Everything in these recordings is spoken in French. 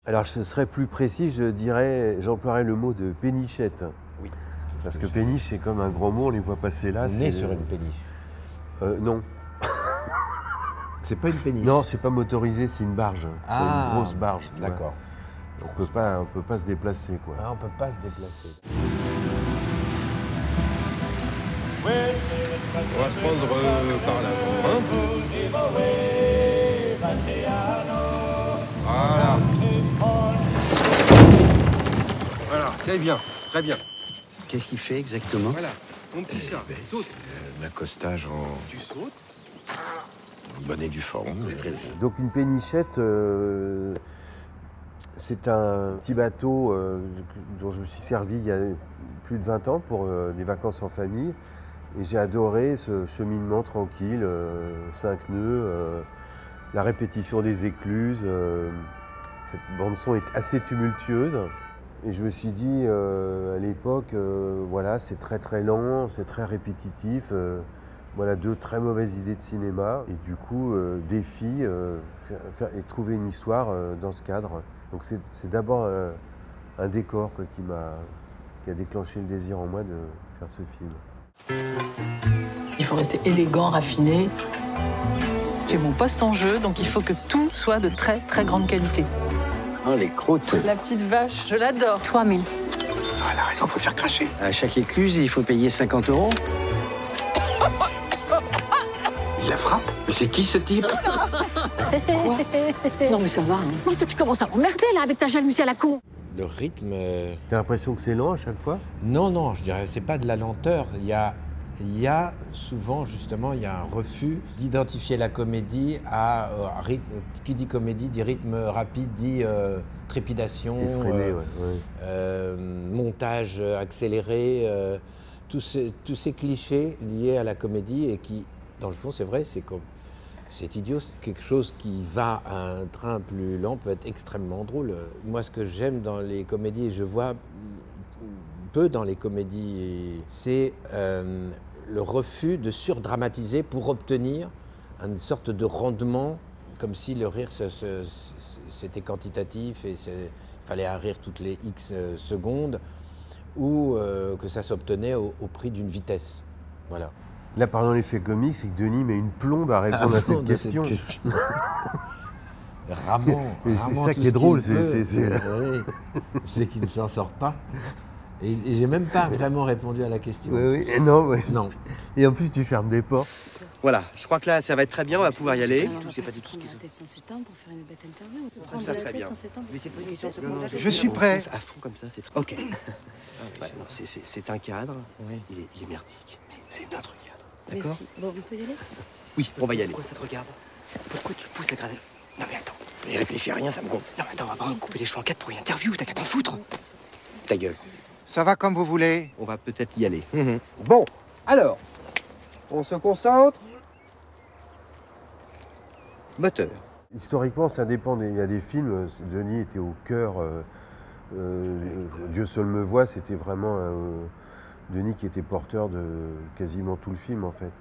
Alors je serais plus précis, je dirais, j'emploierais le mot de pénichette. Oui. Parce que péniche, c'est comme un grand mot, on les voit passer là. Né sur une péniche. Non. C'est pas une péniche. Non, c'est pas motorisé, c'est une barge. Ah, une grosse barge. D'accord. On peut pas se déplacer, quoi. Ah, on peut pas se déplacer. On va se prendre par là. Hein? Voilà. Voilà, c'est bien, très bien. Qu'est-ce qu'il fait exactement? Voilà, mon petit chat, saute. L'accostage en Tu sautes. bonnet du forum. Donc une pénichette, c'est un petit bateau dont je me suis servi il y a plus de 20 ans pour des vacances en famille. Et j'ai adoré ce cheminement tranquille, 5 nœuds, la répétition des écluses. Cette bande-son est assez tumultueuse. Et je me suis dit à l'époque, voilà, c'est très très lent, c'est très répétitif. Voilà, 2 très mauvaises idées de cinéma. Et du coup, défi et trouver une histoire dans ce cadre. Donc c'est d'abord un décor quoi, qui a déclenché le désir en moi de faire ce film. Il faut rester élégant, raffiné. J'ai mon poste en jeu, donc il faut que tout soit de très très grande qualité. Oh, les croûtes. La petite vache, je l'adore. 3000. Ah, elle a raison, faut le faire cracher. À chaque écluse, il faut payer 50 €. Il la frappe? Mais c'est qui ce type? Non mais ça va, hein. Mais tu commences à m'emmerder là avec ta jalousie à la con. Le rythme. T'as l'impression que c'est lent à chaque fois? Non, non, je dirais c'est pas de la lenteur. Il y a souvent justement il y a un refus d'identifier la comédie à rythme. Qui dit comédie dit rythme rapide, dit trépidation, Effréné, ouais. montage accéléré, tous ces clichés liés à la comédie et qui, dans le fond, c'est vrai, c'est idiot, c'est quelque chose qui va à un train plus lent peut être extrêmement drôle. Moi, ce que j'aime dans les comédies, et je vois peu dans les comédies, c'est le refus de surdramatiser pour obtenir une sorte de rendement, comme si le rire c'était quantitatif et il fallait un rire toutes les X secondes, ou que ça s'obtenait au prix d'une vitesse. Voilà. Là, pardon, l'effet comique, c'est que Denis met une plombe à répondre à cette question. Ramon, c'est ça qui est drôle, c'est qu'il ne s'en sort pas. Et j'ai même pas vraiment répondu à la question. Oui, oui. Non, ouais. Non. Et en plus, tu fermes des portes. Voilà, je crois que là, ça va être très bien, on va pouvoir y aller. Je sais pas du tout ce qu'ils ont. Sans s'étendre pour faire une bête interview. Je trouve ça très bien. Mais c'est pas une question de se Je suis prêt. À fond comme ça, c'est très... Ok. Ouais, non, c'est un cadre, il est merdique, mais c'est notre cadre. D'accord? Merci. Bon, on peut y aller? Oui, on va y aller. Pourquoi ça te regarde? Pourquoi tu pousses à grader? Non mais attends, je réfléchis à rien, ça me gonfle. Non mais attends, on va pas couper les cheveux en 4 pour une interview, t'as qu'à t'en foutre. Ta gueule. Ça va comme vous voulez. On va peut-être y aller. Bon, alors, on se concentre. Moteur. Historiquement, ça dépend. Il y a des films, Denis était au cœur. Dieu seul me voit, c'était vraiment Denis qui était porteur de quasiment tout le film, en fait.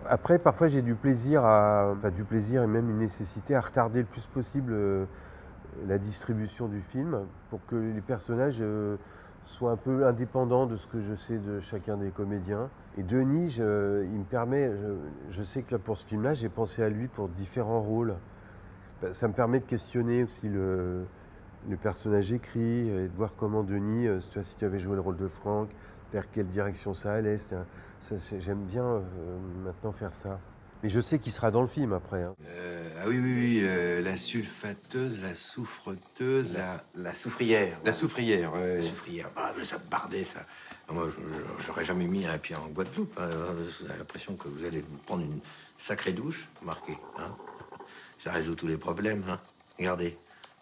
Après, parfois, j'ai du plaisir et même une nécessité à retarder le plus possible la distribution du film pour que les personnages soient un peu indépendants de ce que je sais de chacun des comédiens. Et Denis, il me permet, je sais que là, pour ce film-là, j'ai pensé à lui pour différents rôles. Ça me permet de questionner aussi le personnage écrit et de voir comment Denis, si tu avais joué le rôle de Franck, vers quelle direction ça allait. J'aime bien maintenant faire ça. Mais je sais qu'il sera dans le film après. Hein. Ah oui, la sulfateuse, la souffreteuse, La soufrière. la soufrière. La soufrière, ça me bardait, ça. Moi, j'aurais jamais mis un pied en Guadeloupe. Hein. J'ai l'impression que vous allez vous prendre une sacrée douche, remarquez. Hein. Ça résout tous les problèmes. Hein. Regardez,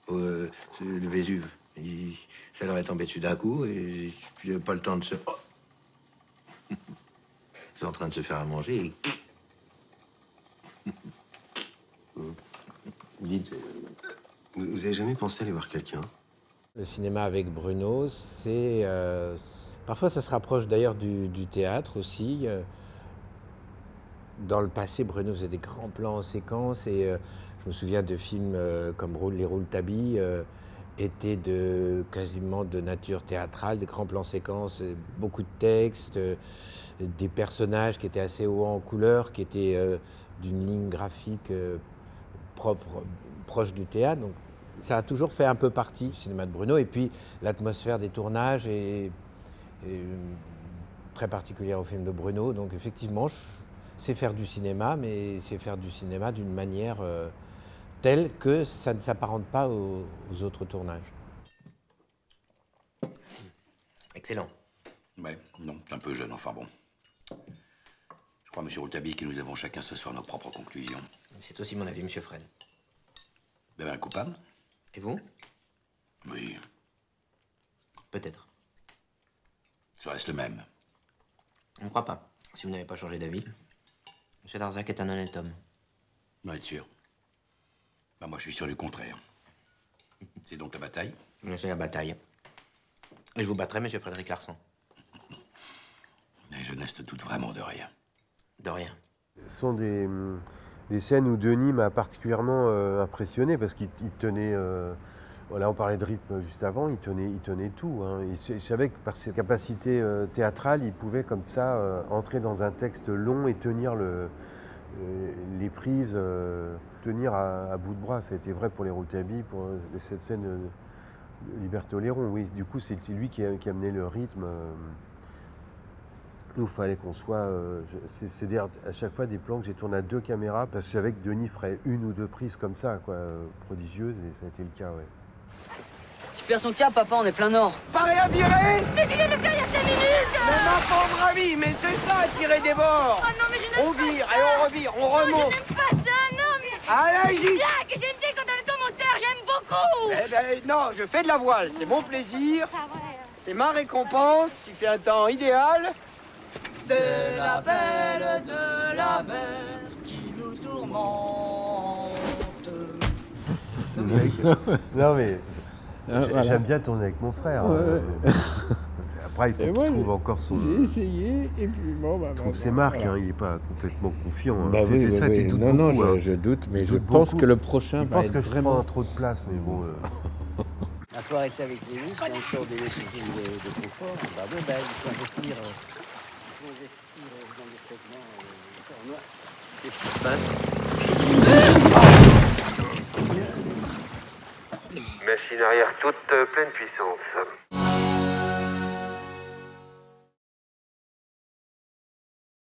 le Vésuve, ça leur est tombé dessus d'un coup et j'avais pas le temps de se... Oh. Ils sont en train de se faire à manger et... Dites, vous avez jamais pensé aller voir quelqu'un? Le cinéma avec Bruno, c'est... parfois, ça se rapproche d'ailleurs du théâtre aussi. Dans le passé, Bruno faisait des grands plans en séquence et Je me souviens de films comme Les Rouletabille, étaient quasiment de nature théâtrale, des grands plans séquences, beaucoup de textes, des personnages qui étaient assez hauts en couleur, qui étaient d'une ligne graphique proche du théâtre. Donc, ça a toujours fait un peu partie du cinéma de Bruno. Et puis l'atmosphère des tournages est très particulière au film de Bruno. Donc effectivement, c'est faire du cinéma, mais c'est faire du cinéma d'une manière telle que ça ne s'apparente pas aux autres tournages. Excellent. Ouais, non, un peu jeune, enfin bon. Je crois, monsieur Rouletabille, que nous avons chacun ce soir nos propres conclusions. C'est aussi mon avis, monsieur Fred. Vous avez un coupable? Et vous? Oui. Peut-être. Ça reste le même. Je ne crois pas, si vous n'avez pas changé d'avis. Monsieur Darzac est un honnête homme. Vous êtes sûr? Ben, moi, je suis sûr du contraire. C'est donc la bataille? C'est la bataille. Et je vous battrai, monsieur Frédéric Larsan. La jeunesse ne doute vraiment de rien. De rien. Ce sont des scènes où Denis m'a particulièrement impressionné parce qu'il tenait... Voilà, on parlait de rythme juste avant, il tenait tout. Hein. Je savais que par ses capacités théâtrales, il pouvait comme ça entrer dans un texte long et tenir les prises, tenir à bout de bras. Ça a été vrai pour les Rouletabille, pour cette scène de Liberté Oléron. Oui, du coup, c'est lui qui amenait le rythme. Nous, il fallait qu'on soit... c'est d'ailleurs à chaque fois des plans que j'ai tourné à 2 caméras parce qu'avec Denis, il ferait 1 ou 2 prises comme ça, quoi, prodigieuses, et ça a été le cas, ouais. Tu perds ton cap, papa, on est plein nord. Pareil à virer. Mais il est le faire il y a 5 minutes. Mais ma pauvre amie, mais c'est ça, tirer des bords. Oh non, mais je n'aime On pas vire ça. et on revire, on remonte. Non, je n'aime pas ça, non, mais... Allez-y. Jack, j'aime bien quand on est au moteur, j'aime beaucoup. Eh ben non, je fais de la voile, c'est mon plaisir. Ah ouais. C'est ma récompense, il fait un temps idéal. C'est la belle de la mer qui nous tourmente. Non mais Voilà. j'aime bien tourner avec mon frère. Après, il faut qu'il trouve encore son... J'ai essayé, et puis bon... Bah, Il trouve ses marques, hein, il n'est pas complètement confiant. Hein. Bah oui, c'est ça, oui, tu oui. doutes Non, beaucoup. non, Hein. je doute, mais Tu je doutes pense beaucoup. que le prochain Je va pense être que je vraiment... prends trop de place, mais bon... La soirée était avec lui, c'est encore des régimes de confort. Bah bon, ben, il faut investir dans des segments en noir. Qu'est-ce qui se passe? Machine arrière toute pleine puissance.